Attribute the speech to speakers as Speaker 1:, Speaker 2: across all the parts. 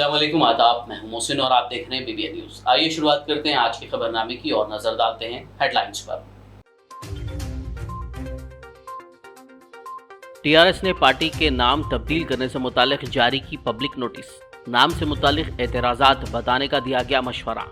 Speaker 1: अस्सलाम वालेकुम, आदाब। मैं हूं मोहसिन और आप देख रहे हैं BBN न्यूज। आइए शुरुआत करते हैं आज के खबरनामे की और नजर डालते हैं हेडलाइंस पर।
Speaker 2: टीआरएस ने पार्टी के नाम तब्दील करने से मुतालिक जारी की पब्लिक नोटिस। नाम से मुतालिक एतराजात बताने का दिया गया मशवरा।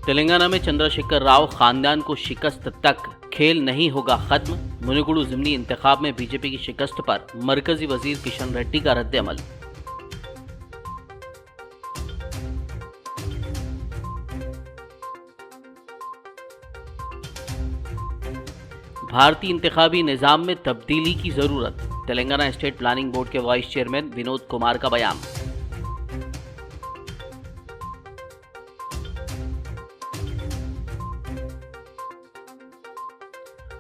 Speaker 2: तेलंगाना में चंद्रशेखर राव खानदान को शिकस्त तक खेल नहीं होगा खत्म। मुनुगुडु ज़िमनी इंतखाब में बीजेपी की शिकस्त पर मरकजी वजीर किशन रेड्डी का रद्द-ए-अमल। भारतीय इंतखाबी निज़ाम में तब्दीली की जरूरत। तेलंगाना स्टेट प्लानिंग बोर्ड के वाइस चेयरमैन विनोद कुमार का बयान।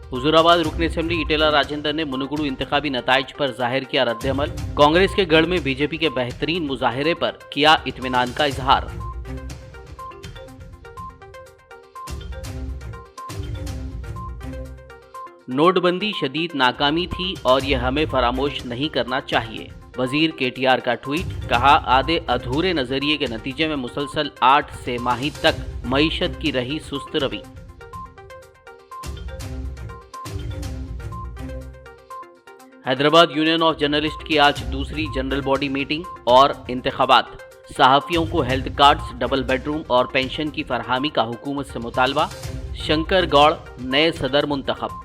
Speaker 2: हुजूराबाद रुकन असेंबली इटेला राजेंद्र ने मुनुगुडु इंतखाबी नताइज पर जाहिर किया रद्द-ए-अमल। कांग्रेस के गढ़ में बीजेपी के बेहतरीन मुजाहरे पर किया इत्मीनान का इजहार। नोटबंदी शदीद नाकामी थी और यह हमें फरामोश नहीं करना चाहिए। वजीर केटीआर का ट्वीट, कहा आधे अधूरे नजरिए के नतीजे में मुसलसल 8 से माही तक मईशत की रही सुस्त रवि। हैदराबाद यूनियन ऑफ जर्नलिस्ट की आज दूसरी जनरल बॉडी मीटिंग और इंतखाबात। सहाफियों को हेल्थ कार्ड्स, डबल बेडरूम और पेंशन की फरहामी का हुकूमत से मुतालबा। शंकर गौड़ नए सदर मुंतखब।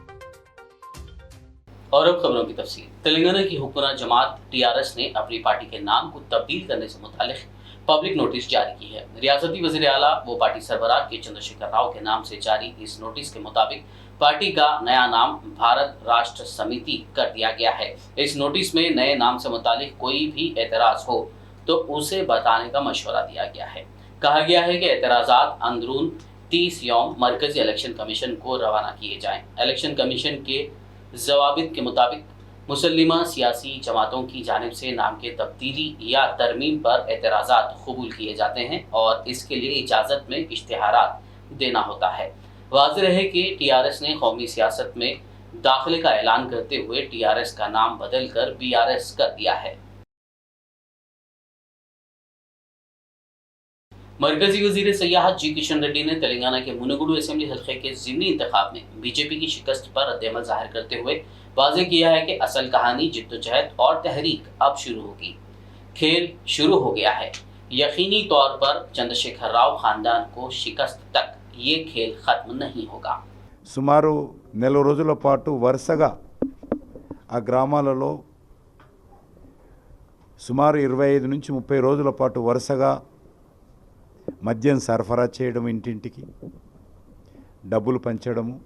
Speaker 1: और अब खबरों की तफसील। तेलंगाना की हुक्मरान जमात टीआरएस ने अपनी पार्टी के नाम को तब्दील करने से मुतालिक पब्लिक नोटिस जारी की है। रियासती वज़ीर आला व पार्टी सरबराह के चंद्रशेखर राव के नाम से जारी इस नोटिस के मुताबिक पार्टी का नया नाम भारत राष्ट्र समिति कर दिया गया है। इस नोटिस में नए नाम से मुतालिक कोई भी एतराज हो तो उसे बताने का मशवरा दिया गया है। कहा गया है कि एतराजात अंदरून 30 यौम मरकजी इलेक्शन कमीशन को रवाना किए जाएं। इलेक्शन कमीशन के जवाबित के मुताबिक मुसल्लिमा सियासी जमातों की जानिब से नाम के तब्दीली या तरमीम पर एतराज़ात कबूल किए जाते हैं और इसके लिए इजाज़त में इश्तिहारात देना होता है। वाज़ेह है कि टीआरएस ने कौमी सियासत में दाखिले का ऐलान करते हुए टीआरएस का नाम बदल कर बीआरएस कर दिया है। मरकजी वजीर सयाहत जी किशन रेड्डी ने तेलंगाना के मुनुगुडु असेंबली हल्के के ज़िमनी इंतखाब में बीजेपी की शिकस्त पर रद्द-ए-अमल जाहिर करते हुए वाज़ेह किया है कि असल कहानी जिद्दोजहद और तहरीक अब शुरू होगी। खेल शुरू हो गया है। यकीनी तौर पर चंद्रशेखर राव खानदान को शिकस्त तक ये खेल खत्म नहीं होगा।
Speaker 3: సుమారు నెల రోజుల పాటు వరుసగా ఆ గ్రామాలలో సుమారు 25 నుంచి 30 రోజుల పాటు వరుసగా మద్యం సరఫరా చేయడం, ఇంటింటికి డబ్బులు పంచడము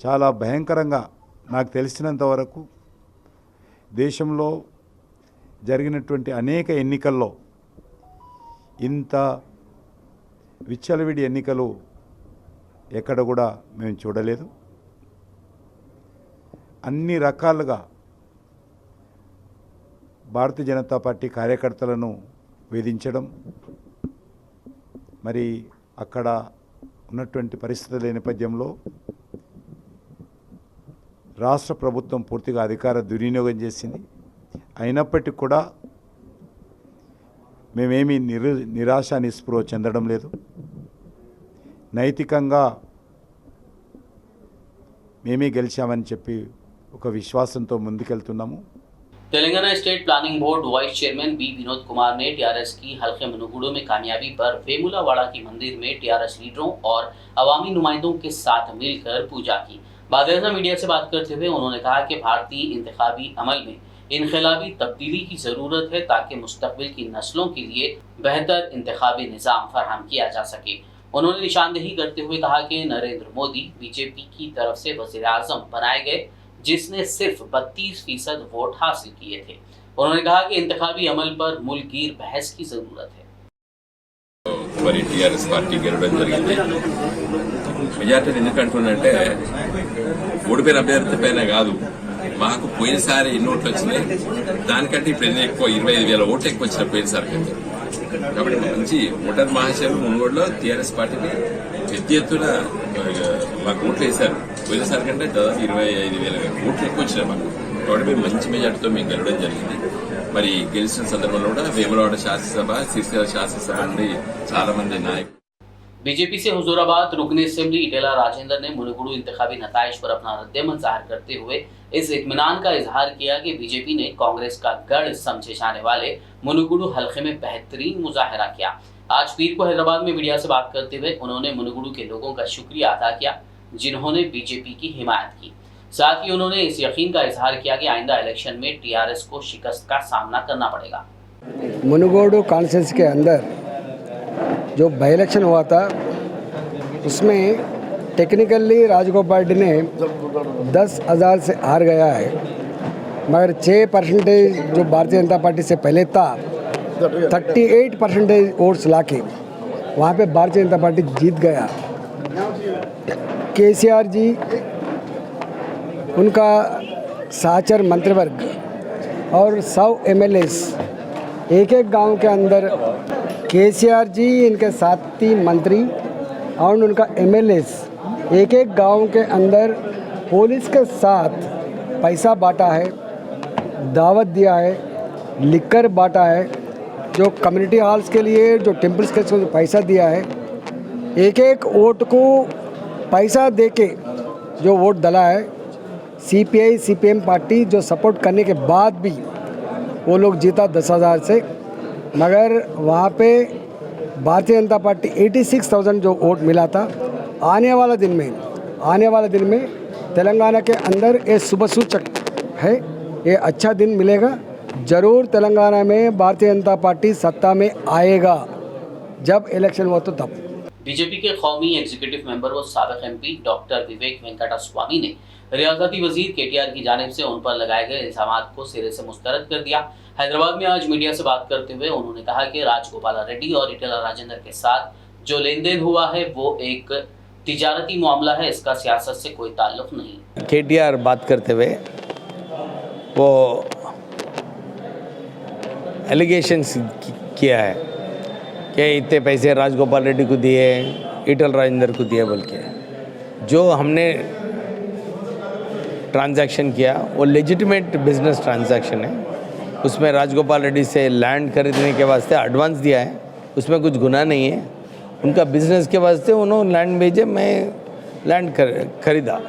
Speaker 3: చాలా భయంకరంగా నాకు తెలిసినంత వరకు దేశంలో జరిగినటువంటి అనేక ఎన్నికల్లో ఇంత విచ్చలవిడి ఎన్నికలు ఎక్కడ కూడా మేము చూడలేదు. అన్ని రకాలుగా భారతీయ జనతా పార్టీ కార్యకర్తలను వేధించడం, మరి అక్కడ ఉన్నటువంటి పరిస్థితుల నేపథ్యంలో రాష్ట్ర ప్రభుత్వం పూర్తిగా అధికార దుర్వినియోగం చేసింది. అయినప్పటికీ కూడా మేమేమీ నిరాశ నిస్పృహ చెందడం లేదు. నైతికంగా మేమే గెలిచామని చెప్పి ఒక విశ్వాసంతో ముందుకెళ్తున్నాము.
Speaker 1: Telangana state planning board vice chairman B Vinod Kumar ने टीआरएस की हल्के मुनुगुडु में कामयाबी पर वेमुलावाड़ा की मंदिर में टीआरएस लीडरों और अवामी नुमाइंदों के साथ मिलकर पूजा की। बाद मीडिया से बात करते हुए उन्होंने कहा कि भारतीय इंतखाबी अमल में इनकलाबी तब्दीली की ज़रूरत है ताकि मुस्तकबिल की नस्लों के लिए बेहतर इंतखाबी निज़ाम फराहम किया जा सके। उन्होंने निशानदेही करते हुए कहा कि नरेंद्र मोदी बीजेपी की तरफ से वज़ीर आज़म बनाए गए, जिसने सिर्फ 32% वोट हासिल किए थे। उन्होंने कहा कि इंतखाबी अमल पर मुल्कगीर बहस की ज़रूरत है।
Speaker 4: మరి టీఆర్ఎస్ పార్టీ గెలవడం జరిగింది. మెజార్టీ ఎందుకంటున్నంటే ఓడిపోయిన అభ్యర్థి పైన కాదు, మాకు పోయినసారి ఎన్ని ఓట్లు వచ్చినాయి దానికంటే ఇప్పుడు ఎన్ని ఎక్కువ 25,000 ఓట్లు ఎక్కువ వచ్చిన పోయినసారి. కాబట్టి మంచి ఓటర్ మహాశయులు మునుగోడులో టీఆర్ఎస్ పార్టీని పెద్ద ఎత్తున మాకు ఓట్లు వేశారు. పోయినసారి కంటే దాదాపు 25,000 ఓట్లు ఎక్కువ వచ్చినాయి మాకు. కాబట్టి మేము మంచి మెజార్టీతో మేము గెలవడం జరిగింది. మరి గెలిచిన సందర్భంలో కూడా వేములవాడ శాసనసభ, సిరిసిల్ల శాసనసభ నుండి చాలా మంది నాయకులు
Speaker 1: बीजेपी से हुजूराबाद रुकन असेंबली इटेला राजेंद्र ने मुनुगुडू इंतखाबी नताइज पर अपना रद्देमल जाहिर करते हुए इस इत्मीनान का इजहार किया कि बीजेपी ने कांग्रेस का गढ़ समझे जाने वाले मुनुगुडू हलके में बेहतरीन मुजाहरा किया। आज पीर को हैदराबाद में मीडिया से बात करते हुए उन्होंने मुनुगुडू के लोगों का शुक्रिया अदा किया जिन्होंने बीजेपी की हिमायत की। साथ ही उन्होंने इस यकीन का इजहार किया कि आइंदा इलेक्शन में टीआरएस को शिकस्त का सामना करना पड़ेगा।
Speaker 5: मुनुगोडू कॉन्स्टिट्यूंसी के अंदर जो बाई इलेक्शन हुआ था उसमें टेक्निकली राजगोपाल रेड्डी ने 10,000 से हार गया है, मगर 6% जो भारतीय जनता पार्टी से पहले था 38% वोट्स लाके वहाँ पे भारतीय जनता पार्टी जीत गया। केसीआर जी, उनका सहचर मंत्रिवर्ग और 100 एमएलएस एक एक गांव के अंदर, केसीआर जी, इनके साथी मंत्री और उनका एमएलएस एक एक गांव के अंदर पुलिस के साथ पैसा बांटा है, दावत दिया है, लिकर बांटा है, जो कम्युनिटी हॉल्स के लिए, जो टेम्पल्स के लिए पैसा दिया है। एक एक वोट को पैसा देके जो वोट डाला है, सीपीआई सीपीएम पार्टी जो सपोर्ट करने के बाद भी वो लोग जीता 10,000 से, मगर वहाँ पे भारतीय जनता पार्टी 86,000 जो वोट मिला था। आने वाला दिन में तेलंगाना के अंदर ये शुभ सूचक है, ये अच्छा दिन मिलेगा। ज़रूर तेलंगाना में भारतीय जनता पार्टी सत्ता में आएगा, जब इलेक्शन हुआ तो तब।
Speaker 1: बीजेपी के कौमी एग्जीक्यूटिव मेंबर व साबिक एमपी डॉक्टर विवेक वेंकटा स्वामी ने रियासती वजीर केटीआर की जानिब से उन पर लगाए गए इल्जामात को सिरे से मुस्तरद कर दिया। हैदराबाद में आज मीडिया से बात करते हुए उन्होंने कहा कि राजगोपाल रेड्डी और इटेला राजेंद्र के साथ जो लेन देन हुआ है वो एक तिजारती मामला है, इसका सियासत से कोई ताल्लुक नहीं।
Speaker 6: केटीआर बात करते हुए वो एलिगेशंस किया है कि इतने पैसे राजगोपाल रेड्डी को दिए, इटल राजेंद्र को दिए बोल के। जो हमने ट्रांजैक्शन किया वो लेजिटिमेट बिजनेस ट्रांजैक्शन है। उसमें राजगोपाल रेड्डी से लैंड खरीदने के वास्ते एडवांस दिया है, उसमें कुछ गुनाह नहीं है। उनका बिजनेस के वास्ते उन्होंने लैंड भेजे, मैं लैंड खरीदा।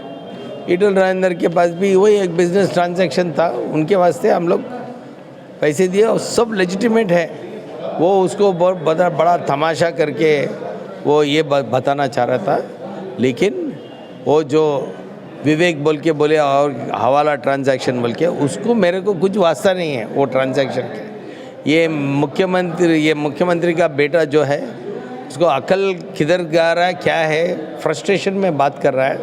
Speaker 6: इटल राजेंद्र के पास भी वही एक बिजनेस ट्रांजैक्शन था, उनके वास्ते हम लोग पैसे दिए और सब लेजिटिमेट है। वो उसको बहुत बड़ा तमाशा करके वो ये बताना चाह रहा था, लेकिन वो जो विवेक बोल के बोले और हवाला ट्रांजैक्शन बोल के, उसको मेरे को कुछ वास्ता नहीं है वो ट्रांजैक्शन के। ये मुख्यमंत्री का बेटा जो है उसको अकल किधर गा रहा है, क्या है, फ्रस्ट्रेशन में बात कर रहा है।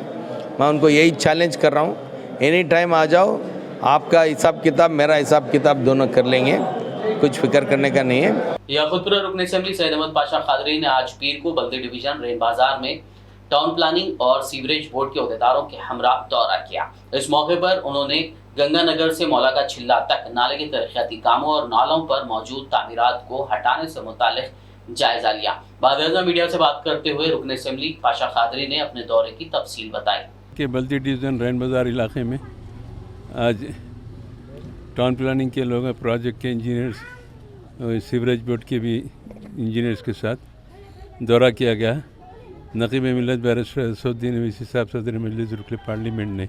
Speaker 6: मैं उनको यही चैलेंज कर रहा हूँ, एनी टाइम आ जाओ, आपका हिसाब किताब मेरा हिसाब किताब दोनों कर लेंगे, कुछ फिक्र करने का नहीं है।
Speaker 1: याकूतपुरा रुकन असेंबली सैयद अहमद पाशा खादरी ने आज पीर को बल्दी डिवीजन रेन बाजार में टाउन प्लानिंग और सीवरेज बोर्ड के अहदेदारों के हमरा दौरा किया। इस मौके पर उन्होंने गंगानगर से मौला का छिल्ला तक नाले के तरक्याती कामों और नालों पर मौजूद तामीरात को हटाने से मुतालिक जायजा लिया। बाद मीडिया से बात करते हुए रुकन असेंबली पाशा खादरी ने अपने दौरे की तफसील बताई
Speaker 7: कि बल्दी डिवीज़न रैन बाज़ार इलाके में आज टाउन प्लानिंग के लोग, प्रोजेक्ट के इंजीनियर्स, सीवरेज बोर्ड के भी इंजीनियर्स के साथ दौरा किया गया। नकीब मिलत बैरिस्टर असदुद्दीन ओवैसी साहब सदर मजलिस रुकन पार्लियामेंट ने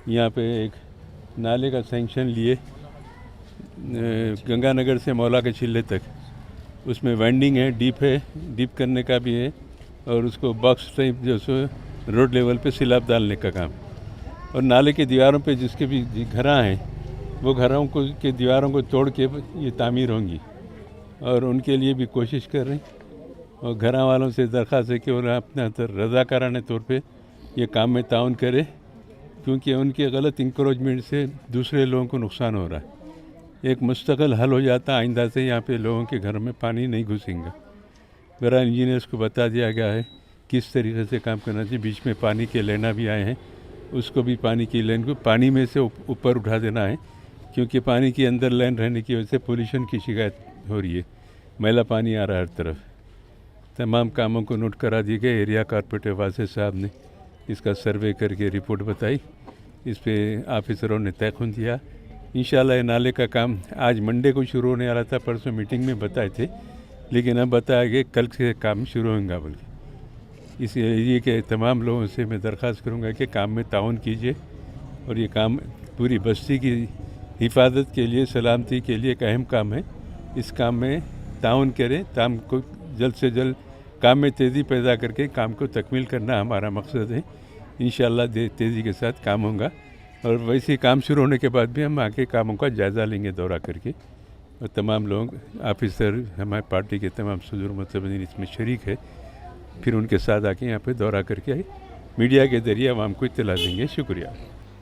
Speaker 7: यहाँ पे एक नाले का सैंक्शन लिए गंगानगर से मौला के चिल्ले तक। उसमें वाइंडिंग है, डीप करने का भी है और उसको बॉक्स टाइप जो सो रोड लेवल पे सिलाब डालने का काम। और नाले के दीवारों पे जिसके भी घरा हैं वो घरों को के दीवारों को तोड़ के ये तामीर होंगी और उनके लिए भी कोशिश कर रहे हैं। और घर वालों से दरख्वास्त है कि वो अपना रज़ाकाराना तौर पे ये काम में ताउन करे, क्योंकि उनके गलत इंक्रोचमेंट से दूसरे लोगों को नुकसान हो रहा है। एक मुस्तकिल हल हो जाता, आइंदा से यहाँ पे लोगों के घर में पानी नहीं घुसेंगे। मेरा इंजीनियर्स को बता दिया गया है किस तरीके से काम करना चाहिए। बीच में पानी के लेना भी आए हैं, उसको भी पानी की लाइन को पानी में से ऊपर उठा देना है, क्योंकि पानी के अंदर लाइन रहने की वजह से पोल्यूशन की शिकायत हो रही है, मैला पानी आ रहा है हर तरफ। तमाम कामों को नोट करा दिए गए। एरिया कॉर्पोरेटर वासिफ साहब ने इसका सर्वे करके रिपोर्ट बताई। इस पे ऑफिसरों ने तयखुन दिया। इंशाल्लाह ये नाले का काम आज मंडे को शुरू होने वाला था, परसों मीटिंग में बताए थे, लेकिन अब बताया कि कल से काम शुरू होगा बोल के। इस एरिए के तमाम लोगों से मैं दरख्वास्त करूँगा कि काम में ताउन कीजिए और ये काम पूरी बस्ती की हिफाजत के लिए, सलामती के लिए एक अहम काम है। इस काम में ताउन करें, काम को जल्द से जल्द काम में तेज़ी पैदा करके काम को तकमील करना हमारा मकसद है। इंशाल्लाह तेज़ी के साथ काम होगा और वैसे ही काम शुरू होने के बाद भी हम आके कामों का जायज़ा लेंगे दौरा करके, और तमाम लोग ऑफिसर हमारे पार्टी के तमाम सदर मतबदीन इसमें शरीक है, फिर उनके साथ आके यहाँ पे दौरा करके मीडिया के जरिए आवाम को इत्तला देंगे। शुक्रिया।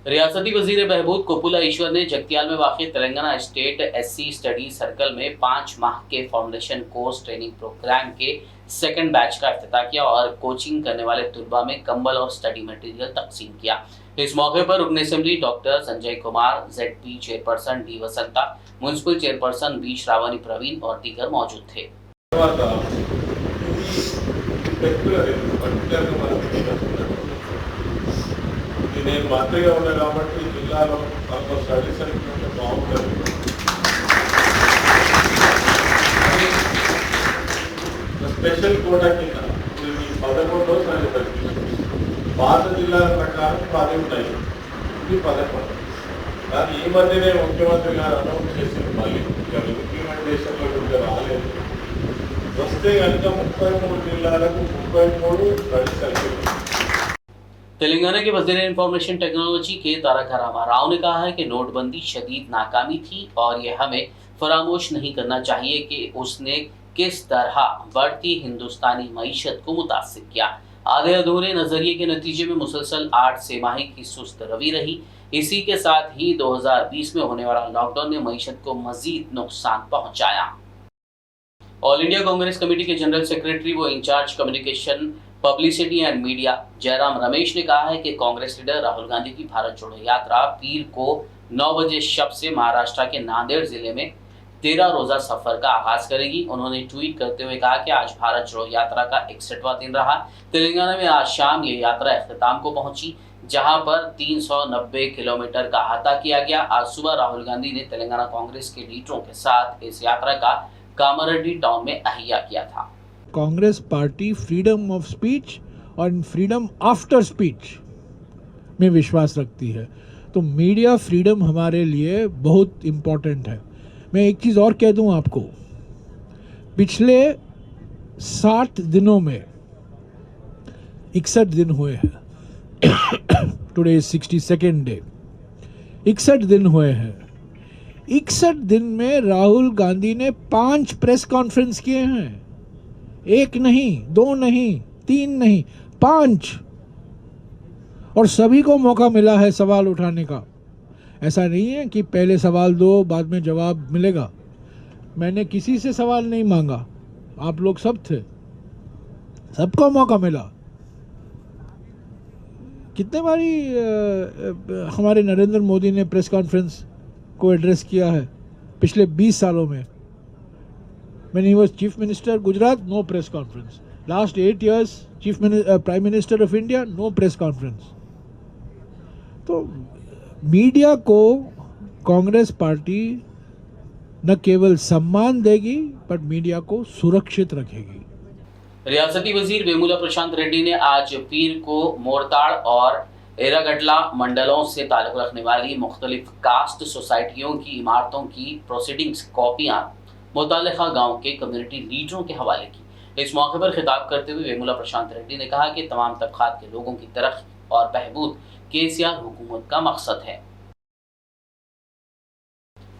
Speaker 1: रियासती वजीर बहबूद कोपुला ईश्वर ने जगतियाल में वाक़ Telangana state SC study circle में 5 माह के फाउंडेशन कोर्स ट्रेनिंग प्रोग्राम के सेकंड बैच का इफ्तिताह किया और कोचिंग करने वाले तुलबा में कंबल और स्टडी मटेरियल तकसीम किया। इस मौके पर रुकन assembly doctor Sanjay Kumar, ZP chairperson D Vasantha, municipal chairperson B Shravani Praveen और दीगर मौजूद थे।
Speaker 8: నేను మంత్రిగా ఉన్నా కాబట్టి జిల్లాలో నాకు స్టడీ సర్టిఫికేట్ బాగుంటుంది. స్పెషల్ కోటా కింద ఈ 11 సార్లు తగ్గింది. పాత జిల్లాల ప్రకారం 10 ఉంటాయి, ఇది 11. కానీ ఈ మధ్యనే ముఖ్యమంత్రి గారు అనౌన్స్ చేసింది, మళ్ళీ ఇంప్లిమెంటేషన్లో ఇంకా రాలేదు. వస్తే కనుక 33 జిల్లాలకు 33 స్టడీ సర్టిఫికేట్।
Speaker 1: तेलंगाना के वजीर इंफॉर्मेशन टेक्नोलॉजी के तारक रामाराव ने कहा है कि नोटबंदी शदीद नाकामी थी और ये हमें फरामोश नहीं करना चाहिए कि उसने किस तरह बढ़ती हिंदुस्तानी मईशत को मुतासिर किया। आधे अधूरे नजरिए के नतीजे में मुसलसल 8 तिमाही की सुस्त रवि रही। इसी के साथ ही 2020 में होने वाला लॉकडाउन ने मईशत को मजीद नुकसान पहुंचाया। ऑल इंडिया कांग्रेस कमेटी के जनरल सेक्रेटरी व in charge communication, publicity and media Jairam Ramesh ने कहा है कि कांग्रेस लीडर राहुल गांधी की भारत जोड़ो यात्रा पीर को 9 बजे शब से महाराष्ट्र के नांदेड़ जिले में 13 रोजा सफर का आगाज करेगी। उन्होंने ट्वीट करते हुए कहा कि आज भारत जोड़ो यात्रा का 61वां दिन रहा। तेलंगाना में आज शाम ये यात्रा अख्ताम को पहुंची, जहां पर 390 किलोमीटर का अहाता किया गया। आज सुबह राहुल गांधी ने तेलंगाना कांग्रेस के लीडरों के साथ इस यात्रा का कामारेड्डी टाउन में अहिया किया था।
Speaker 9: Congress party freedom of speech और फ्रीडम आफ्टर स्पीच में विश्वास रखती है, तो मीडिया फ्रीडम हमारे लिए बहुत इम्पोर्टेंट है। मैं एक चीज़ और कह दूं आपको, पिछले 60 दिनों में 61 दिन हुए हैं। Today is 62nd day. 61 दिन हुए हैं। 61 दिन में राहुल गांधी ने 5 प्रेस कॉन्फ्रेंस किए हैं। 1 नहीं, 2 नहीं, 3 नहीं, 5। और सभी को मौका मिला है सवाल उठाने का। ऐसा नहीं है कि पहले सवाल दो बाद में जवाब मिलेगा। मैंने किसी से सवाल नहीं मांगा, आप लोग सब थे, सबको मौका मिला। कितने बारी हमारे नरेंद्र मोदी ने प्रेस कॉन्फ्रेंस को एड्रेस किया है पिछले 20 सालों में। When he was Chief Minister Gujarat, no press conference. Last 8 years, Prime Minister of India, no press conference. तो मीडिया को कांग्रेस पार्टी न केवल सम्मान देगी, पर मीडिया को सुरक्षित रखेगी।
Speaker 1: रियासती वजीर वेमुला प्रशांत रेड्डी ने आज पीर को मोरताड़ और एरागडला मंडलों से ताल्लुक रखने वाली मुख्तलिफ कास्ट सोसाइटियों की इमारतों की प्रोसीडिंग्स कॉपियां मुतालिका गांव के कम्युनिटी लीडरों के हवाले की। इस मौके पर खिताब करते हुए वेमुला प्रशांत रेड्डी ने कहा कि तमाम तबकात के लोगों की तरक्की और बहबूद केसीआर हुकूमत का मकसद है।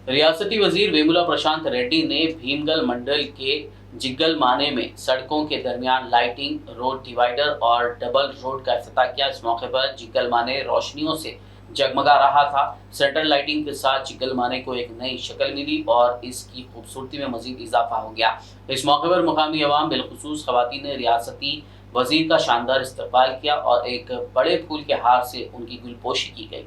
Speaker 1: रियासती वजीर वेमुला प्रशांत रेड्डी ने भीमगल मंडल के जिग्गल माने में सड़कों के दरमियान लाइटिंग, रोड डिवाइडर और डबल रोड का इफ्तिताह किया। इस मौके पर जिग्गल माने रोशनियों से जगमगा रहा था। सेंट्रल लाइटिंग के साथ जिग्गल माने को एक नई शक्ल मिली और इसकी खूबसूरती में मजीद इजाफा हो गया। इस मौके पर मुकामी अवाम बिलखुसूस खवातीन ने रियासती वजीर का शानदार इस्तकबाल किया और एक बड़े फूल के हार से उनकी गुलपोशी की गई।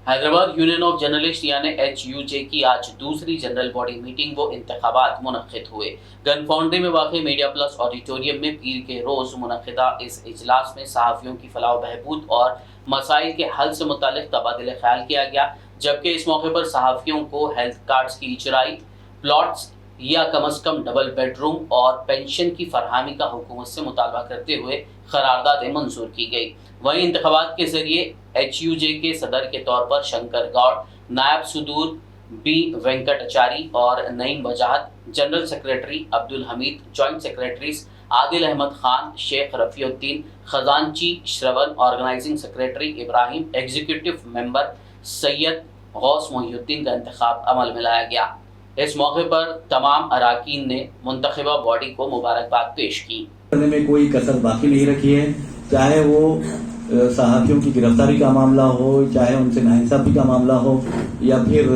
Speaker 1: हैदराबाद यूनियन ऑफ जर्नलिस्ट यानी HUJ की आज दूसरी जनरल बॉडी मीटिंग व इंतखाबात मुनक्किद हुए। गनफाउंडे में वाक़ मीडिया प्लस ऑडिटोरियम में पीर के रोज़ मुनक्किदा इस इजलास में सहाफ़ियों की फलाह बहबूद और मसाइल के हल से मुतालिक तबादिल ख्याल किया गया, जबकि इस मौके पर सहाफ़ियों को हेल्थ कार्ड्स की इजराई, प्लॉट्स या कम अज़ कम डबल बेडरूम और पेंशन की फरहमी का हुकूमत से मुतालबा करते हुए करारदादें मंजूर की गई। वहीं इंतखाबात के जरिए HUJ के सदर के तौर पर शंकर गौड़, नायब सदूर B वेंकटाचारी और Naeem Wajahat, general secretary Abdul Hameed, joint secretaries Adil Ahmed Khan, Shaikh Rafiuddin, खजानची Shravan, organising secretary Ibrahim, executive member Syed Ghouse Mohiuddin का इंतखाब अमल में लाया गया। इस मौके पर तमाम अराकीन ने मुंतखबा बॉडी को मुबारकबाद पेश की।
Speaker 10: करने में कोई कसर बाकी नहीं रखी है, चाहे वो सहाफ़ियों की गिरफ्तारी का मामला हो, चाहे उनसे नाइंसाफी का मामला हो, या फिर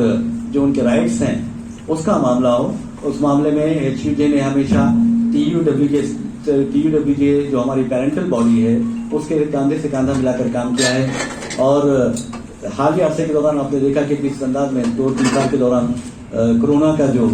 Speaker 10: जो उनके राइट्स हैं उसका मामला हो। उस मामले में HUJ ने हमेशा TUWJ जो हमारी पेरेंटल बॉडी है उसके कंधे से कंधा मिलाकर काम किया है। और हाल ही अरसे के दौरान आपने देखा कि किस अंदाज में 2-3 साल के दौरान कोरोना का जो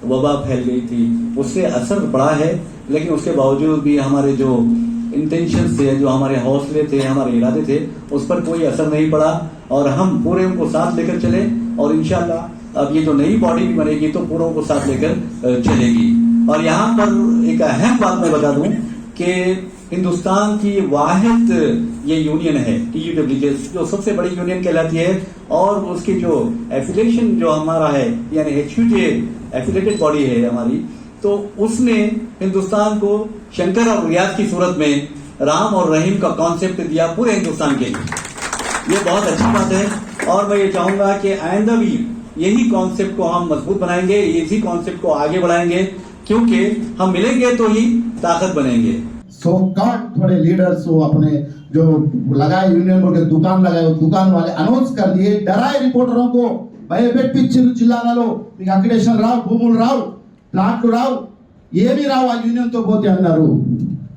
Speaker 10: वबा फैल गई थी उससे असर पड़ा है, लेकिन उसके बावजूद भी हमारे जो इंटेंशन थे, जो हमारे हौसले थे, हमारे इरादे थे, उस पर कोई असर नहीं पड़ा और हम पूरे उनको साथ लेकर चले। और इंशाल्लाह अब ये जो नई बॉडी भी बनेगी तो पूरों को साथ लेकर चलेगी। और यहाँ पर एक अहम बात मैं बता दूं कि हिंदुस्तान की वाहिद ये यूनियन है TUWJ, जो सबसे बड़ी यूनियन कहलाती है, और उसकी जो एफिलिएशन जो हमारा है यानी HUJ एफिलेटेड बॉडी है हमारी, तो उसने हिंदुस्तान को शंकर और रियाज की सूरत में राम और रहीम का कॉन्सेप्ट दिया पूरे हिंदुस्तान के लिए। ये बहुत अच्छी बात है और मैं ये चाहूंगा कि आइंदा भी यही कॉन्सेप्ट को हम मजबूत बनाएंगे, इसी कॉन्सेप्ट को आगे बढ़ाएंगे, क्योंकि हम मिलेंगे तो ही ताकत बनेंगे।
Speaker 11: सो कॉट थोड़े लीडर्स वो अपने जो लगाए यूनियन बोर्ड के दुकान लगाए, वो दुकान वाले अनाउंस कर दिए, डराए रिपोर्टरों को, भयపెట్టి చిల్లాలలో మీకు అక్రిడేషన్ రావు, భూములు రావు, ప్లాట్లు రావు, ఏమీ రావు ఆ యూనియన్ తో పోతే అన్నారు।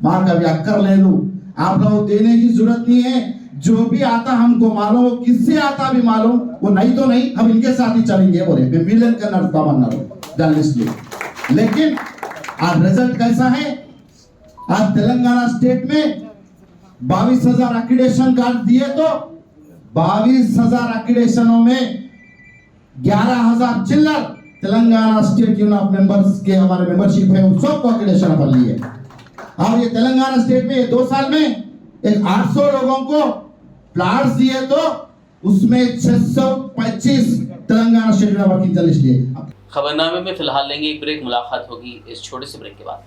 Speaker 11: మాకు అవి అక్కర్లేదు, आप लोग देने की जरूरत नहीं है, जो भी आता हमको मालूम, किससे आता भी मालूम, वो नहीं तो नहीं, हम इनके साथ ही चलेंगे बोले विलन का नड़तामన్నారు जर्नलिस्ट लोग। लेकिन आज रिजल्ट कैसा है? आज तेलंगाना स्टेट में 22,000 एक्रीडेशन कार्ड दिए तो 22,000 एक्रीडेशनों में 11,000 चिल्लर Telangana state union of members के हमारे मेंबरशिप है, उन सबको एक्रीडेशन अपन लिए। और ये तेलंगाना स्टेट में 2 साल में 800 लोगों को प्लाट्स दिए तो उसमें 625 Telangana state union working journalist लिए।
Speaker 1: खबरनामे में फिलहाल लेंगे एक ब्रेक, मुलाकात होगी इस छोटे से ब्रेक के बाद।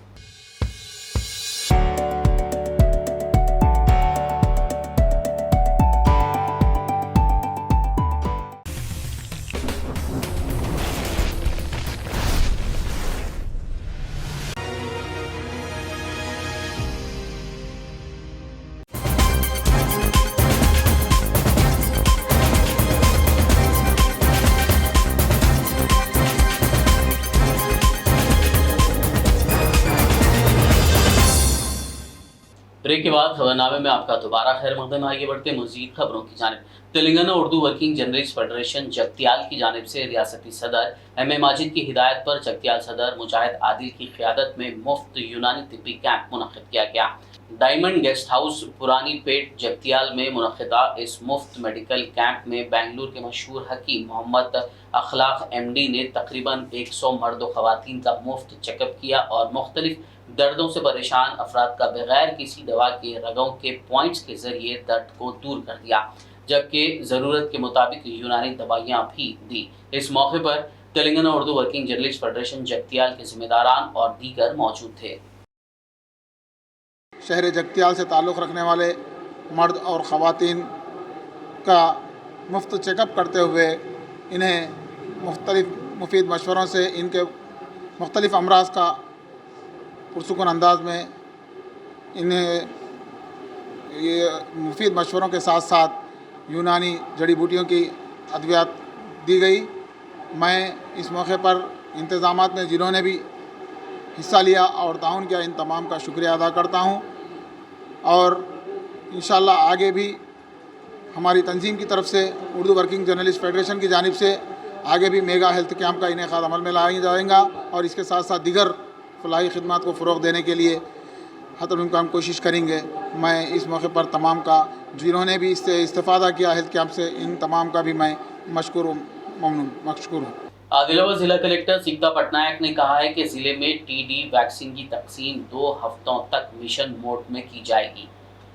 Speaker 1: ब्रेक के बाद खबरनामे में आपका दोबारा खैर मकदम। आगे बढ़ते मजीद खबरों की जानिब। Telangana Urdu working journalist federation Jagtial की जानिब से रियासती सदर M.A. माजिद की हिदायत पर जगतियाल सदर मुजाहिद आदिल की क़ियादत में मुफ्त यूनानी तिब्बी कैंप मुनक़्क़िद किया गया। डायमंड गेस्ट हाउस पुरानी पेट जगतियाल में मुनक़्क़िदा इस मुफ्त मेडिकल कैंप में बेंगलुरु के मशहूर हकीम मोहम्मद अखलाक MD ने तकरीबन 100 मर्द व ख़वातीन का मुफ्त चेकअप किया और मुख्तलिफ दर्दों से परेशान अफराद का बगैर किसी दवा के रगों के पॉइंट्स के जरिए दर्द को दूर कर दिया, जबकि ज़रूरत के मुताबिक यूनानी दवाइयाँ भी दी। इस मौके पर Telangana Urdu working journalist federation Jagtial के जिम्मेदारान और दीगर मौजूद थे।
Speaker 12: शहर जगतियाल से ताल्लुक़ रखने वाले मर्द और ख़वातीन का मुफ्त चेकअप करते हुए इन्हें मुख्तलिफ मुफीद मशवरों से इनके मुख्तलिफ अमराज का पुरसुकून अंदाज में इन्हें ये मुफीद मशवरों के साथ साथ यूनानी जड़ी बूटियों की अद्वियात दी गई। मैं इस मौके पर इंतज़ामात में जिन्होंने भी हिस्सा लिया और ताउन किया, इन तमाम का शुक्रिया अदा करता हूँ और इंशाअल्लाह आगे भी हमारी तंजीम की तरफ से उर्दू वर्किंग जर्नलिस्ट फेडरेशन की जानिब से आगे भी मेगा हेल्थ कैंप का इनेकाद अमल में लाया जाएगा और इसके साथ साथ दीगर फलाही खिदमात को फ़रोग़ देने के लिए हतमुमकिन कोशिश करेंगे। मैं इस मौके पर तमाम का जिन्होंने भी इससे इस्तेफ़ादा किया हेल्थ कैंप से, इन तमाम का भी मैं मशकूर हूँ।
Speaker 1: आदिलाबाद जिला कलेक्टर सीता पटनायक ने कहा है कि जिले में टीडी वैक्सीन की तकसीम 2 हफ्तों तक मिशन मोड में की जाएगी।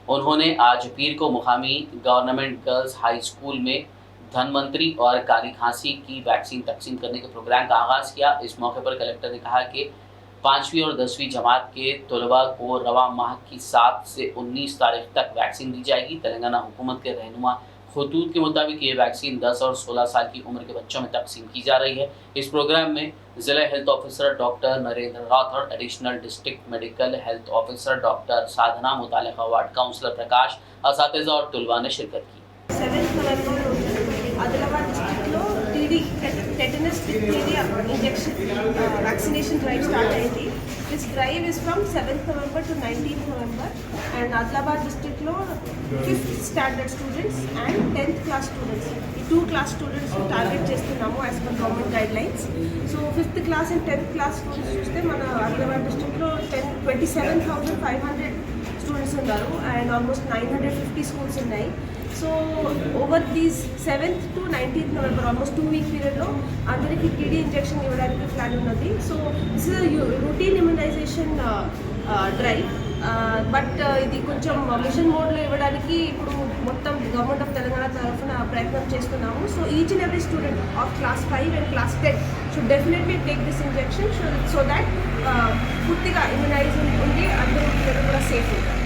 Speaker 1: उन्होंने आज पीर को मुकामी गवर्नमेंट गर्ल्स हाई स्कूल में धनवंतरी और काली खांसी की वैक्सीन तकसीम करने के प्रोग्राम का आगाज़ किया। इस मौके पर कलेक्टर ने कहा कि 5वीं और 10वीं जमात के तलबा को रवा माह की 7 से 19 तारीख तक वैक्सीन दी जाएगी। तेलंगाना हुकूमत के रहनुमा खतूत के मुताबिक ये वैक्सीन 10 और 16 साल की उम्र के बच्चों में तकसीम की जा रही है। इस प्रोग्राम में जिला health officer doctor Narendra Rathore, additional district medical health officer doctor Sadhana, मुतालिका वार्ड काउंसलर प्रकाश, असातिज़ा और तलबा ने शिरकत की।
Speaker 13: 7 नवंबर రోజు ఆదిలాబాద్ డిస్ట్రిక్ట్లో TD tetanus diphtheria injection vaccination drive start అయింది. This drive is from 7th November to 19th November and Adilabad డిస్ట్రిక్ట్లో 5th standard students and 10th class students ఈ 2 క్లాస్ స్టూడెంట్స్ టార్గెట్ చేస్తున్నాము as per government guidelines. So 5th class and 10th class students చూస్తే మన ఆదిలాబాద్ డిస్ట్రిక్ట్లో 27,500 students ఉన్నారు and almost 950 schools ఉన్నాయి. So over these 7th to 19th November almost 2 week పీరియడ్లో అందరికీ TD injection ఇవ్వడానికి ప్లాన్ ఉన్నది. So this is routine immunisation drive but ఇది కొంచెం మిషన్ మోడ్లో ఇవ్వడానికి ఇప్పుడు మొత్తం గవర్నమెంట్ ఆఫ్ తెలంగాణ తరఫున ప్రయత్నం చేస్తున్నాము. So each and every student of class 5 and class 10 should definitely take this injection so that పూర్తిగా ఇమ్యునైజ్ ఉండి అందరూ కూడా సేఫ్ ఉంటారు.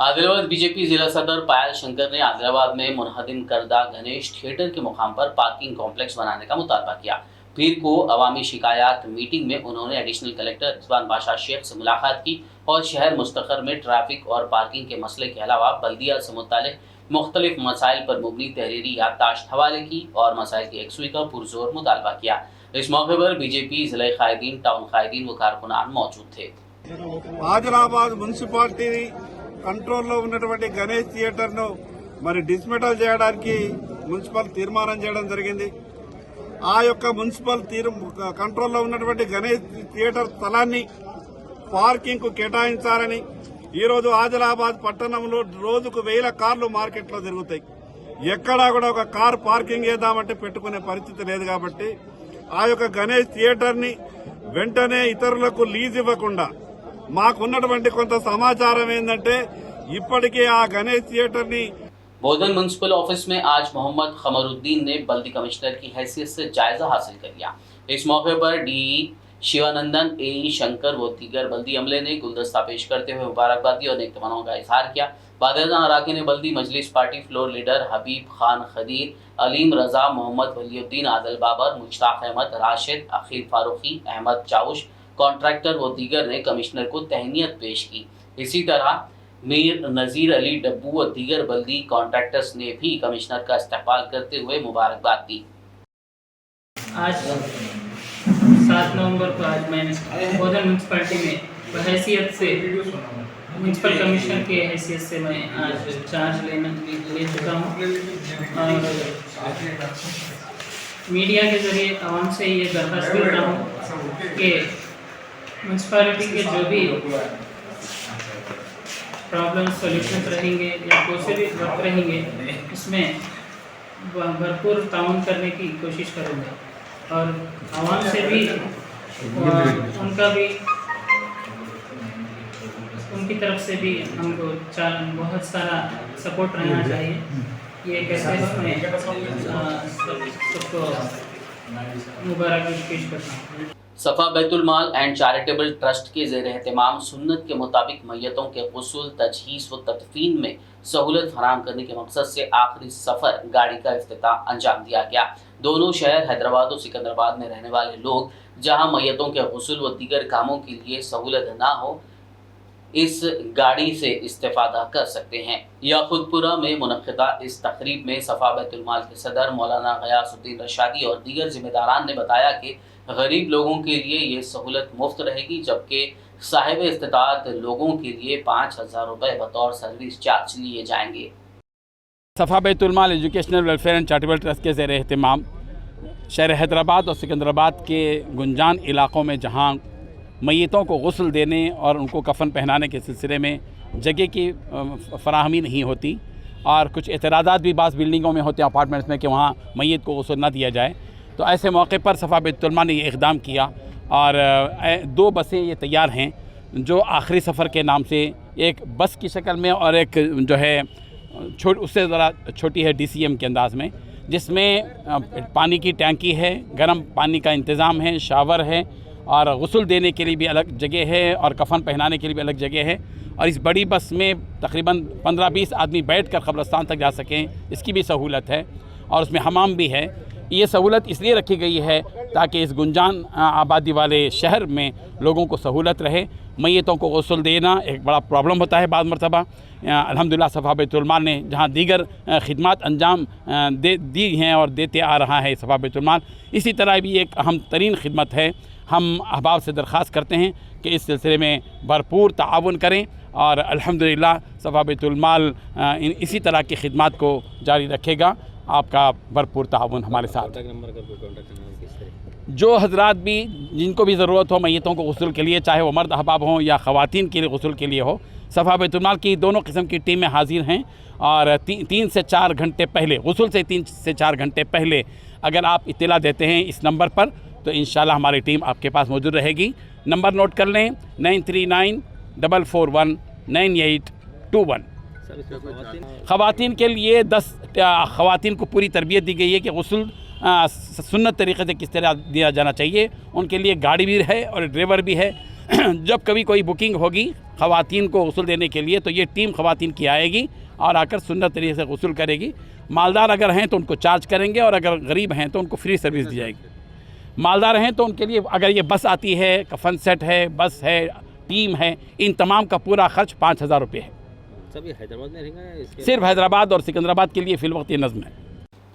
Speaker 1: आदिलाबाद बीजेपी जिला सदर पायल शंकर ने आदिलाबाद में मुनहदिम करदा गणेश थिएटर के मुकाम पर पार्किंग कॉम्प्लेक्स बनाने का मुतालबा किया। पीर को अवामी शिकायत मीटिंग में उन्होंने एडिशनल कलेक्टर रिजवान बादशाह शेख से मुलाकात की और शहर मुस्तखर में ट्रैफिक और पार्किंग के मसले के अलावा बल्दिया से मुतालिक मुख्तलिफ मसाइल पर मुबनी तहरीरी याददाश्त हवाले की और मसाइल की एकसुई का पुरजोर मुतालबा किया। इस मौके पर बीजेपी जिला कायदीन, टाउन कायदीन व कारकुनान मौजूद थे।
Speaker 8: ఆదిలాబాద్ మున్సిపాలిటీ కంట్రోల్లో ఉన్నటువంటి గణేష్ థియేటర్ను మరి డిస్మెటల్ చేయడానికి మున్సిపల్ తీర్మానం చేయడం జరిగింది. ఆ యొక్క మున్సిపల్ కంట్రోల్లో ఉన్నటువంటి గణేష్ థియేటర్ స్థలాన్ని పార్కింగ్కు కేటాయించాలని ఈరోజు ఆదిలాబాద్ పట్టణంలో రోజుకు 1000 కార్లు మార్కెట్లో తిరుగుతాయి. ఎక్కడా కూడా ఒక కార్ పార్కింగ్ చేద్దామంటే పెట్టుకునే పరిస్థితి లేదు. కాబట్టి ఆ యొక్క గణేష్ థియేటర్ని వెంటనే ఇతరులకు లీజ్ ఇవ్వకుండా మాకున్నటువంటి కొంత సమాచారం ఏంటంటే ఇప్పటికే ఆ గణేష్ థియేటర్ని
Speaker 1: बोधन म्यूनसिपल ऑफिस में आज मोहम्मद खमरुद्दीन ने बल्दी कमिश्नर की हैसियत से जायजा हासिल कर लिया। इस मौके पर डीई शिवानंदन, एई शंकर व दीगर बल्दी अमले ने गुलदस्ता पेश करते हुए मुबारकबाद दी और नेक तमन्नाओं का इजहार किया। बादशाह अराकीन बल्दी मजलिस पार्टी फ्लोर लीडर हबीब खान खदीर, अलीम रजा, मोहम्मद वलीउद्दीन, आदल बाबर, मुश्ताक अहमद, राशिद, अखिल फारूकी, अहमद चाउश, कॉन्ट्रैक्टर व दीगर ने कमिश्नर को तहनीत पेश की। इसी तरह मीर नज़ीर अली डब्बू व दीगर बल्दी कॉन्ट्रैक्टर्स ने भी कमिश्नर का इस्तेमाल करते हुए मुबारकबाद दी।
Speaker 14: आज 7 नवंबर को आज मैंने बोधन म्यूनसिपालिटी में बहैसियत से म्यूनसिपल कमिश्नर की हैसियत से मैं आज चार्ज ले चुका हूँ और मीडिया के ज़रिए आवाम से ये दरख्वास्त कर रहा हूँ कि म्यूनसिपालिटी के जो भी प्रॉब्लम सॉल्यूशन रहेंगे या कोई से भी वर्क रहेंगे उसमें भरपूर ताउन करने की कोशिश करेंगे और आवाम से भी उनका भी उनकी तरफ से भी हमको बहुत सारा सपोर्ट रहना चाहिए। ये कहते हुए मैं सबको मुबारक पेश करता हूँ।
Speaker 1: सफ़ा बैतुल माल एंड चैरिटेबल ट्रस्ट के ज़ेर एहतमाम सुन्नत के मुताबिक मैयतों के गुस्ल, तजहीज़ व तदफीन में सहूलत फराहम करने के मकसद से आखिरी सफ़र गाड़ी का इफ्तिताह अंजाम दिया गया। दोनों शहर हैदराबाद और सिकंदराबाद में रहने वाले लोग जहां मैयतों के गुस्ल व दीगर कामों के लिए सहूलत ना हो इस गाड़ी से इस्तेफादा कर सकते हैं। याकुतपुरा में मुनक्किदा इस तकरीब में सफ़ा बैतुल माल के सदर मौलाना गयासुद्दीन रशादी और दीगर जिम्मेदारान ने बताया कि गरीब लोगों के लिए ये सहूलत मुफ्त रहेगी, जबकि साहिब इस्तिताअत लोगों के लिए 5,000 रुपये बतौर सर्विस चार्ज लिए जाएंगे।
Speaker 15: Safa Baitul Maal educational welfare and charitable trust के ज़ेर एहतमाम शहर हैदराबाद और सिकंदराबाद के गुंजान इलाक़ों में जहां मय्यतों को गुस्ल देने और उनको कफ़न पहनाने के सिलसिले में जगह की फराहमी नहीं होती और कुछ एतराज़ात भी बाज़ बिल्डिंगों में होते हैं अपार्टमेंट्स में कि वहाँ मय्यत को गुस्ल न दिया जाए, तो ऐसे मौके पर सफ़ा बैतुल-माल ने ये इक़दाम किया और 2 बसें ये तैयार हैं जो आखिरी सफ़र के नाम से एक बस की शक्ल में और एक जो है उससे ज़रा छोटी है DCM के अंदाज़ में, जिसमें पानी की टैंकी है, गर्म पानी का इंतज़ाम है, शावर है और गुस्ल देने के लिए भी अलग जगह है और कफ़न पहनाने के लिए भी अलग जगह है। और इस बड़ी बस में तकरीबन 15-20 आदमी बैठकर कब्रिस्तान तक जा सकें, इसकी भी सहूलत है और उसमें हमाम भी है। ये सहूलत इसलिए रखी गई है ताकि इस गुंजान आबादी वाले शहर में लोगों को सहूलत रहे। मय्यतों को गुस्ल देना एक बड़ा प्रॉब्लम होता है बाद मरतबा। अल्हम्दुलिल्लाह सफ़ा बैतुल-माल ने जहाँ दीगर खिदमत अंजाम दी हैं और देते आ रहा है सफ़ा बैतुल-माल, इसी तरह भी एक अहम तरीन खिदमत है। हम अहबाब से दरख्वास्त करते हैं कि इस सिलसिले में भरपूर ताआवुन करें और अल्हम्दुलिल्लाह सफ़ा बैतुल-माल इसी तरह की खिदमत को जारी रखेगा। आपका भरपूर ताआवुन हमारे साथ। जो हजरात भी जिनको भी ज़रूरत हो मय्यतों को गुस्ल के लिए, चाहे वो मर्द अहबाब हों या ख़वातीन के लिए गुस्ल के लिए हो, सफ़ा बैतुल-माल की दोनों किस्म की टीमें हाजिर हैं और 3 से 4 घंटे पहले गुस्ल से 3 से 4 घंटे पहले अगर आप इत्तला देते हैं इस नंबर पर तो इंशाल्लाह हमारी टीम आपके पास मौजूद रहेगी। नंबर नोट कर लें 9394419821। ख़वातीन के लिए 10 ख़वातीन को पूरी तरबियत दी गई है कि गुस्ल सुन्नत तरीक़े से किस तरह दिया जाना चाहिए। उनके लिए गाड़ी भी है और ड्राइवर भी है। जब कभी कोई बुकिंग होगी ख़वातीन को गुस्ल देने के लिए तो ये टीम ख़वातीन की आएगी और आकर सुन्नत तरीक़े से गुस्ल करेगी। मालदार अगर हैं तो उनको चार्ज करेंगे और अगर गरीब हैं तो उनको फ्री सर्विस दी जाएगी। मालदार हैं तो उनके लिए अगर ये बस आती है, कफन सेट है, बस है, टीम है, इन तमाम का पूरा खर्च 5,000 रुपये है।
Speaker 16: सभी हैदराबाद में रहेंगे?
Speaker 15: सिर्फ हैदराबाद और सिकंदराबाद के लिए फ़िल वक्त ये नज़्म है।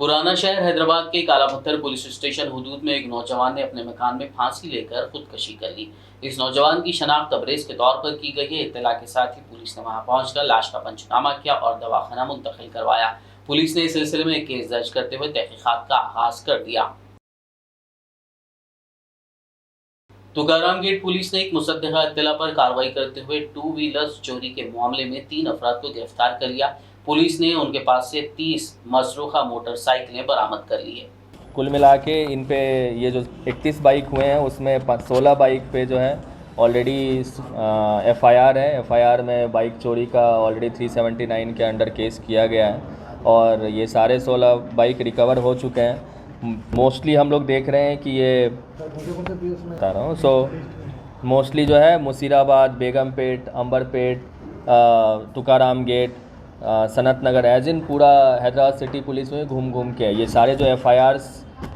Speaker 1: पुराना शहर हैदराबाद के काला पत्थर पुलिस स्टेशन हुदूद में एक नौजवान ने अपने मकान में फांसी लेकर खुदकशी कर ली। इस नौजवान की शनाख्त तबरेज के तौर पर की गई है। इत्तला के साथ ही पुलिस ने वहां पहुंचकर लाश का पंचनामा किया और दवाखाना मुंतकिल करवाया। पुलिस ने इस सिलसिले में एक केस दर्ज करते हुए तहकीकात का आगाज कर दिया। तुकाराम गेट पुलिस ने एक मुसद्दिक़ा इत्तला पर कार्रवाई करते हुए 2 व्हीलर्स चोरी के मामले में 3 अफराद को गिरफ्तार कर लिया। पुलिस ने उनके पास से 30 मसरूखा मोटरसाइकिलें बरामद कर ली है।
Speaker 16: कुल मिला के इन पे ये जो 31 बाइक हुए हैं उसमें 16 बाइक पे जो है ऑलरेडी FIR है। FIR में बाइक चोरी का ऑलरेडी 379 के अंडर केस किया गया है और ये सारे 16 बाइक रिकवर हो चुके हैं। मोस्टली हम लोग देख रहे हैं कि ये बता रहा हूँ मोस्टली जो है Musheerabad, Begumpet, Amberpet, Tukaram Gate, Sanath Nagar as in पूरा हैदराबाद सिटी पुलिस में घूम के ये सारे जो FIRs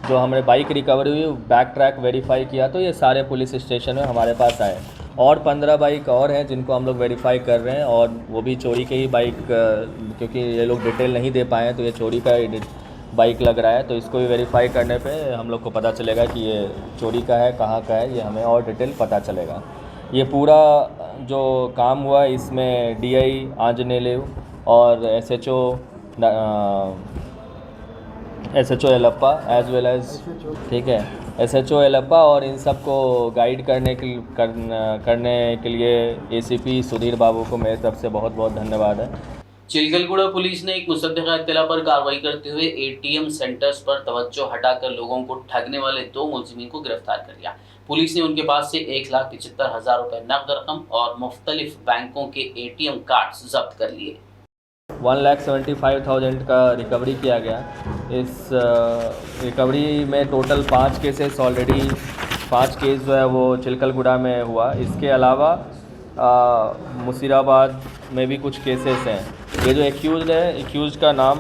Speaker 16: जो हमारे बाइक रिकवरी हुई बैक ट्रैक वेरीफाई किया तो ये सारे पुलिस स्टेशन में हमारे पास आए और 15 बाइक और हैं जिनको हम लोग वेरीफाई कर रहे हैं और वो भी चोरी के ही बाइक, क्योंकि ये लोग डिटेल नहीं दे पाए हैं तो ये चोरी का बाइक लग रहा है तो इसको भी वेरीफाई करने पे हम लोग को पता चलेगा कि ये चोरी का है, कहाँ का है, ये हमें और डिटेल पता चलेगा। ये पूरा जो काम हुआ इसमें DI आंजनेय और SHO एलप्पा एज वेल एज ठीक है SHO एलप्पा और इन सब को गाइड करने के लिए ACP सुधीर बाबू को मेरी तरफ से बहुत बहुत धन्यवाद है।
Speaker 1: चिलगलगुड़ा पुलिस ने एक मुसद्दिक़ा इत्तला पर कार्रवाई करते हुए ATM सेंटर्स पर तवज्जो हटाकर लोगों को ठगने वाले 2 मुलजिमीन को गिरफ्तार कर लिया। पुलिस ने उनके पास से 1,75,000 रुपए नकद रकम और मुख्तलिफ बैंकों के ATM कार्ड्स जब्त कर लिए।
Speaker 16: 1,75,000 का रिकवरी किया गया। इस रिकवरी में टोटल 5 केसेस ऑलरेडी 5 केस जो है वो चिलकलगुड़ा में हुआ। इसके अलावा मुसीराबाद में भी कुछ केसेस हैं। ये जो एक्यूज़ का नाम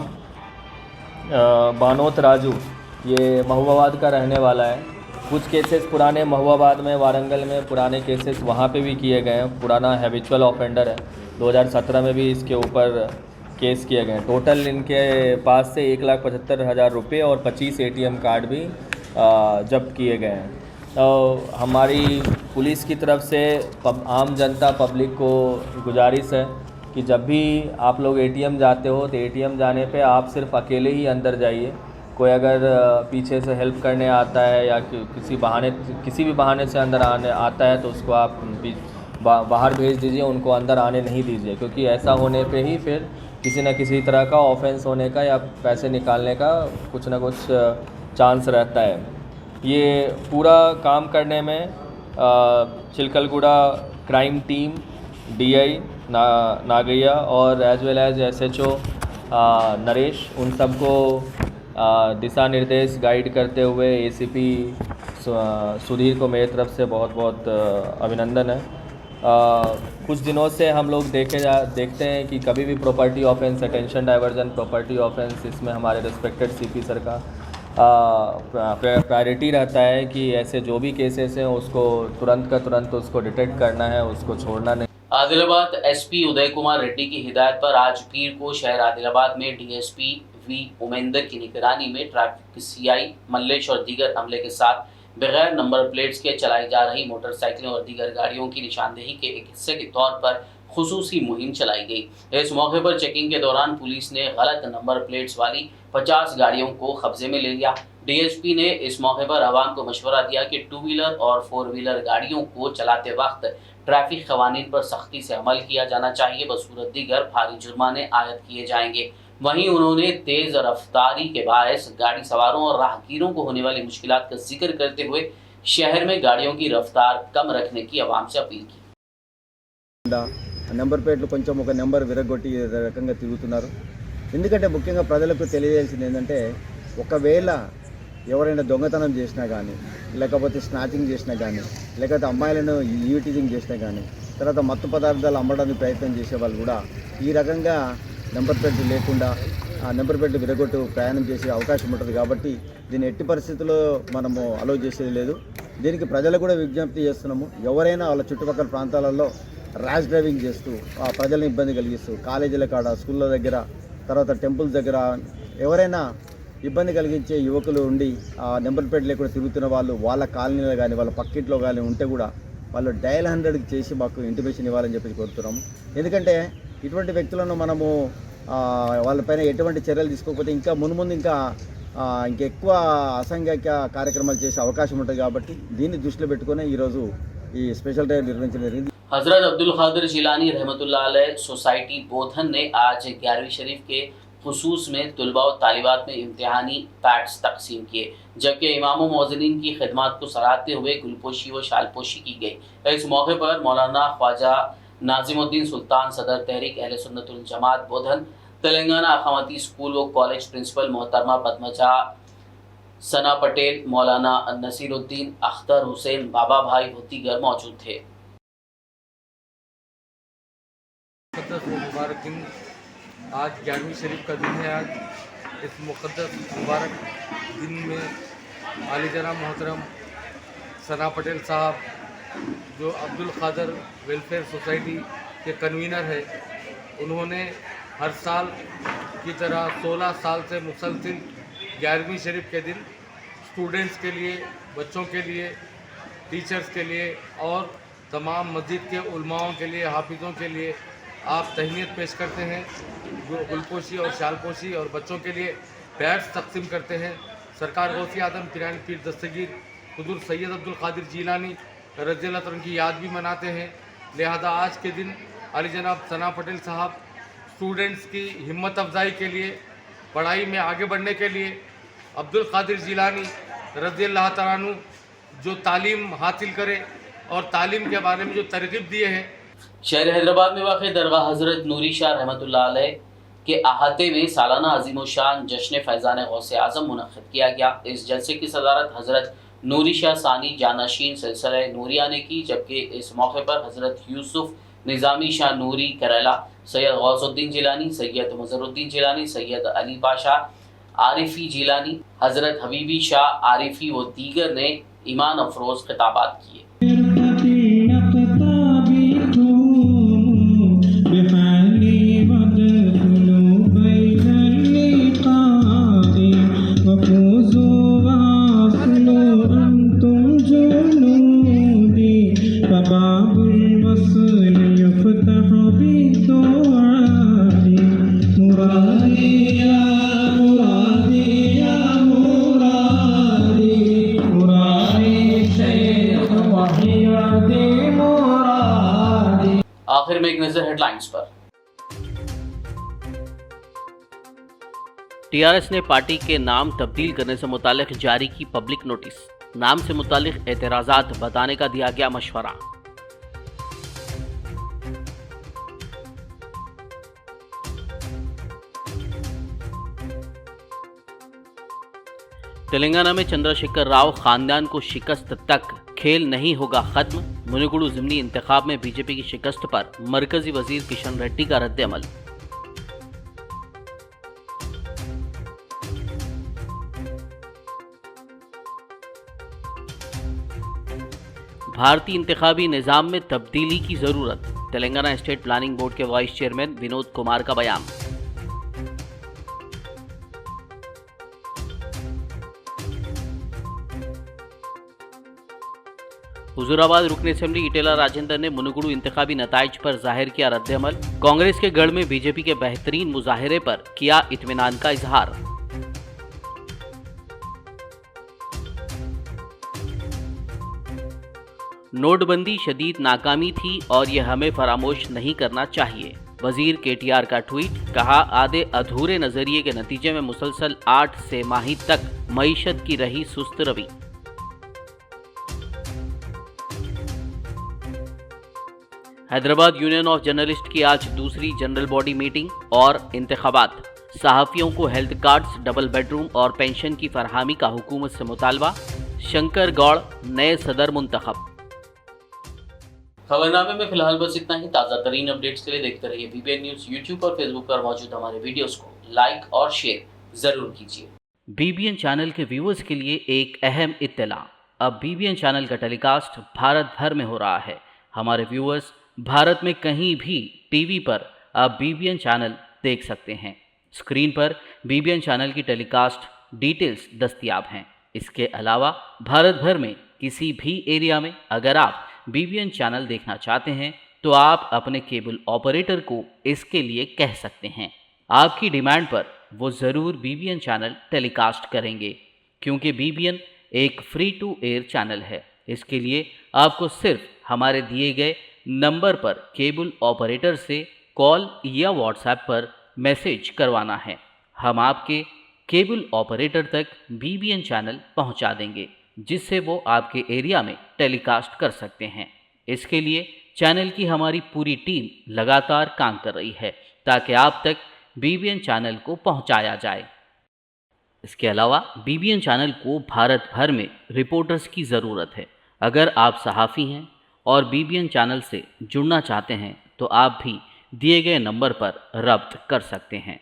Speaker 16: बानोत राजू, ये महुआबाद का रहने वाला है। कुछ केसेस पुराने महुआबाद में, वारंगल में पुराने केसेस वहाँ पे भी किए गए हैं। पुराना हैबिचुअल ऑफेंडर है। 2017 में भी इसके ऊपर केस किए गए हैं। टोटल इनके पास से 1,75,000 रुपये और 25 ATM कार्ड भी जब्त किए गए हैं। तो हमारी पुलिस की तरफ से आम जनता पब्लिक को गुजारिश है कि जब भी आप लोग एटीएम जाते हो तो एटीएम जाने पे आप सिर्फ अकेले ही अंदर जाइए। कोई अगर पीछे से हेल्प करने आता है या किसी भी बहाने से अंदर आने आता है तो उसको आप बाहर भेज दीजिए, उनको अंदर आने नहीं दीजिए, क्योंकि ऐसा होने पे ही फिर किसी न किसी तरह का ऑफेंस होने का या पैसे निकालने का कुछ ना कुछ चांस रहता है। ये पूरा काम करने में Chilkalguda crime team, DI Nagaiah और as well as SHO Naresh, उन सबको दिशा निर्देश गाइड करते हुए ACP सुधीर को मेरी तरफ से बहुत बहुत अभिनंदन है। कुछ दिनों से हम लोग देखते हैं कि कभी भी property offence, attention diversion property offence, इसमें हमारे रिस्पेक्टेड CP सर का प्रायोरिटी रहता है कि ऐसे जो भी केसेस हैं उसको तुरंत का तुरंत उसको डिटेक्ट करना है, उसको छोड़ना नहीं।
Speaker 1: आदिलाबाद SP उदय कुमार रेड्डी की हिदायत पर आज पीर को शहर आदिलाबाद में DSP V उमेंदर की निगरानी में ट्रैफिक CI मल्लेश और दीगर अमले के साथ बगैर नंबर प्लेट्स के चलाई जा रही मोटरसाइकिलों और दीगर गाड़ियों की निशानदेही के एक हिस्से के तौर पर खुसूसी मुहिम चलाई गई। इस मौके पर चेकिंग के दौरान पुलिस ने गलत नंबर प्लेट्स वाली 50 गाड़ियों को कब्जे में ले लिया। DSP ने इस मौके पर आवाम को मशवरा दिया कि 2 व्हीलर और 4 व्हीलर गाड़ियों को चलाते वक्त ट्रैफिक कवानीन पर सख्ती से अमल किया जाना चाहिए, बसूरत दीगर भारी जुर्माने आयद किए जाएंगे। वहीं उन्होंने तेज रफ्तारी के बायस गाड़ी सवारों और राहगीरों को होने वाली मुश्किलात का जिक्र करते हुए शहर में गाड़ियों की रफ्तार कम रखने की आवाम से अपील की।
Speaker 17: నెంబర్ ప్లేట్లు కొంచెం ఒక నెంబర్ విరగొట్టి రకంగా తిరుగుతున్నారు। ఎందుకంటే ముఖ్యంగా ప్రజలకు తెలియజేయాల్సింది ఏంటంటే ఒకవేళ ఎవరైనా దొంగతనం చేసినా కానీ, లేకపోతే స్నాచింగ్ చేసినా కానీ, లేకపోతే అమ్మాయిలను ఈవిటీజింగ్ చేసినా కానీ, తర్వాత మత్తు పదార్థాలు అమ్మడానికి ప్రయత్నం చేసే వాళ్ళు కూడా ఈ రకంగా నెంబర్ ప్లేట్లు లేకుండా ఆ నెంబర్ ప్లేట్లు విరగొట్టు ప్రయాణం చేసే అవకాశం ఉంటుంది। కాబట్టి దీన్ని ఎట్టి పరిస్థితుల్లో మనము అలో చేసేది లేదు। దీనికి ప్రజలకు కూడా విజ్ఞప్తి చేస్తున్నాము, ఎవరైనా వాళ్ళ చుట్టుపక్కల ప్రాంతాలలో ర్యాష్ డ్రైవింగ్ చేస్తూ ఆ ప్రజలను ఇబ్బంది కలిగిస్తూ కాలేజీల కాడ, స్కూళ్ళ దగ్గర, తర్వాత టెంపుల్స్ దగ్గర ఎవరైనా ఇబ్బంది కలిగించే యువకులు ఉండి ఆ నెంబర్ ప్లేట్ లేకుండా తిరుగుతున్న వాళ్ళు వాళ్ళ కాలనీలో కానీ వాళ్ళ పక్కింట్లో కానీ ఉంటే కూడా వాళ్ళు డయల్ 100కి చేసి మాకు ఇంటిమేషన్ ఇవ్వాలని చెప్పి కోరుతున్నాము। ఎందుకంటే ఇటువంటి వ్యక్తులను మనము వాళ్ళపైన ఎటువంటి చర్యలు తీసుకోకపోతే ఇంకా మున్ముందు ఇంకెక్కువ అసంఖ్యాక కార్యక్రమాలు చేసే అవకాశం ఉంటుంది। కాబట్టి దీన్ని దృష్టిలో పెట్టుకుని ఈరోజు ఈ స్పెషల్ డ్రైవ్ నిర్వహించడం జరిగింది।
Speaker 1: हजरत अब्दुल कादिर जिलानी रहमतुल्लाह अलैह सोसाइटी बोधन ने आज 11वीं शरीफ के खुसूस में तुलबा और तालिबात में इम्तिहानी पैड्स तकसीम किए, जबकि इमाम मौज़िनीन की खिदमत को सराहते हुए गुलपोशी व शालपोशी की गई। इस मौके पर मौलाना ख्वाजा नाजिमुद्दीन सुल्तान सदर तहरीक अहले सुन्नतुल जमात बोधन, तेलंगाना अखामती स्कूल व कॉलेज प्रिंसिपल मोहतरमा पद्मजा सना पटेल, मौलाना नसीरुद्दीन अख्तर हुसैन, बाबा भाई व दीगर मौजूद थे।
Speaker 18: मुबारक दिन, आज 11वीं शरीफ का दिन है। आज इस मुक़द्दस मुबारक दिन में आली जनाब मोहतरम सना पटेल साहब, जो अब्दुल कादिर वेलफेयर सोसाइटी के कन्वीनर है, उन्होंने हर साल की तरह 16 साल से मुसलसिल 11वीं शरीफ के दिन स्टूडेंट्स के लिए, बच्चों के लिए, टीचर्स के लिए और तमाम मस्जिद के उलमाओं के लिए, हाफिज़ों के लिए आप तहनीत पेश करते हैं। गुलपोशी और शालपोशी और बच्चों के लिए पैड्स तकसीम करते हैं। सरकार गौसी आदम पिरानी पीर दस्तगीर हुजूर सैयद अब्दुल कादिर जिलानी रज़ियल्लाहु अन्हु की याद भी मनाते हैं। लिहाजा आज के दिन अली जनाब सना पटेल साहब स्टूडेंट्स की हिम्मत अफजाई के लिए, पढ़ाई में आगे बढ़ने के लिए अब्दुल कादिर जिलानी रज़ियल्लाहु अन्हु जो तालीम हासिल करे और तालीम के बारे में जो तरगीब दिए हैं।
Speaker 1: शहर हैदराबाद में वाक़ दरगाह हज़रत नूरी शाह रहमतुल्लाह अलैह के अहाते में सालाना अज़ीमुशान जश्न फ़ैज़ान गौसे आज़म मुनक़्क़िद किया गया। इस जलसे की सदारत हज़रत नूरी शाह सानी जानशीन सिलसिला नूरिया ने की, जबकि इस मौके पर हज़रत यूसुफ निज़ामी शाह नूरी करेला, सैयद गौसुद्दीन जिलानी, सैयद मुज़रुद्दीन जिलानी, सैयद अली पाशा आरिफ़ी जिलानी, हज़रत हबीबी शाह आरिफ़ी व दीगर ने ईमान अफरोज़ खिताबात किए।
Speaker 19: बाबुल वस्ल युफ्तह बिदुआ
Speaker 1: एक नजर हेडलाइंस पर।
Speaker 2: टीआरएस ने पार्टी के नाम तब्दील करने से मुतालिक जारी की पब्लिक नोटिस। नाम से मुतालिक एतराजात बताने का दिया गया मशवरा। तेलंगाना में चंद्रशेखर राव खानदान को शिकस्त तक खेल नहीं होगा खत्म। मुनुगुडु ज़िमनी इंतखाब में बीजेपी की शिकस्त पर मरकजी वजीर किशन रेड्डी का रद्द-ए-अमल। भारतीय इंतखाबी निज़ाम में तब्दीली की जरूरत। तेलंगाना स्टेट प्लानिंग बोर्ड के वाइस चेयरमैन विनोद कुमार का बयान। हुजूराबाद रुकन असेंबली इटेला राजेंद्र ने मुनुगुडु इंतखाबी नताइज पर जाहिर किया रद्द-ए-अमल। कांग्रेस के गढ़ में बीजेपी के बेहतरीन मुजाहरे पर किया इत्मीनान का इजहार। नोटबंदी शदीद नाकामी थी और यह हमें फरामोश नहीं करना चाहिए। वजीर केटीआर का ट्वीट, कहा आधे अधूरे नजरिए के नतीजे में मुसलसल 8 से माही तक मईशत की रही सुस्त रवि। हैदराबाद यूनियन ऑफ जर्नलिस्ट की आज दूसरी जनरल बॉडी मीटिंग और इंतखाबात। सहाफ़ियों को हेल्थ कार्ड्स, डबल बेडरूम और पेंशन की फरहमी का हुकूमत से मुतालबा। शंकर गौड़ नए सदर मुंतखब।
Speaker 1: खबरनामे में फिलहाल बस इतना ही। ताज़ा तरीन अपडेट्स के लिए देखते रहिए बीबीएन न्यूज़। यूट्यूब और फेसबुक पर मौजूद हमारे वीडियोस को लाइक और शेयर जरूर कीजिए।
Speaker 2: बीबीएन चैनल के व्यूअर्स के लिए एक अहम इत्तला। अब बीबीएन चैनल का टेलीकास्ट भारत भर में हो रहा है। हमारे व्यूअर्स भारत में कहीं भी टीवी पर अब बीबीएन चैनल देख सकते हैं। स्क्रीन पर बीबीएन चैनल की टेलीकास्ट डिटेल्स दस्तयाब हैं। इसके अलावा भारत भर में किसी भी एरिया में अगर आप बीबीएन चैनल देखना चाहते हैं तो आप अपने केबल ऑपरेटर को इसके लिए कह सकते हैं। आपकी डिमांड पर वो ज़रूर बीबीएन चैनल टेलीकास्ट करेंगे, क्योंकि बीबीएन एक फ्री टू एयर चैनल है। इसके लिए आपको सिर्फ हमारे दिए गए नंबर पर केबल ऑपरेटर से कॉल या व्हाट्सएप पर मैसेज करवाना है। हम आपके केबल ऑपरेटर तक बीबीएन चैनल पहुंचा देंगे, जिससे वो आपके एरिया में टेलीकास्ट कर सकते हैं। इसके लिए चैनल की हमारी पूरी टीम लगातार काम कर रही है ताकि आप तक बीबीएन चैनल को पहुंचाया जाए। इसके अलावा बीबीएन चैनल को भारत भर में रिपोर्टर्स की ज़रूरत है। अगर आप सहाफ़ी हैं और बीबीएन चैनल से जुड़ना चाहते हैं तो आप भी दिए गए नंबर पर रब्त कर सकते हैं।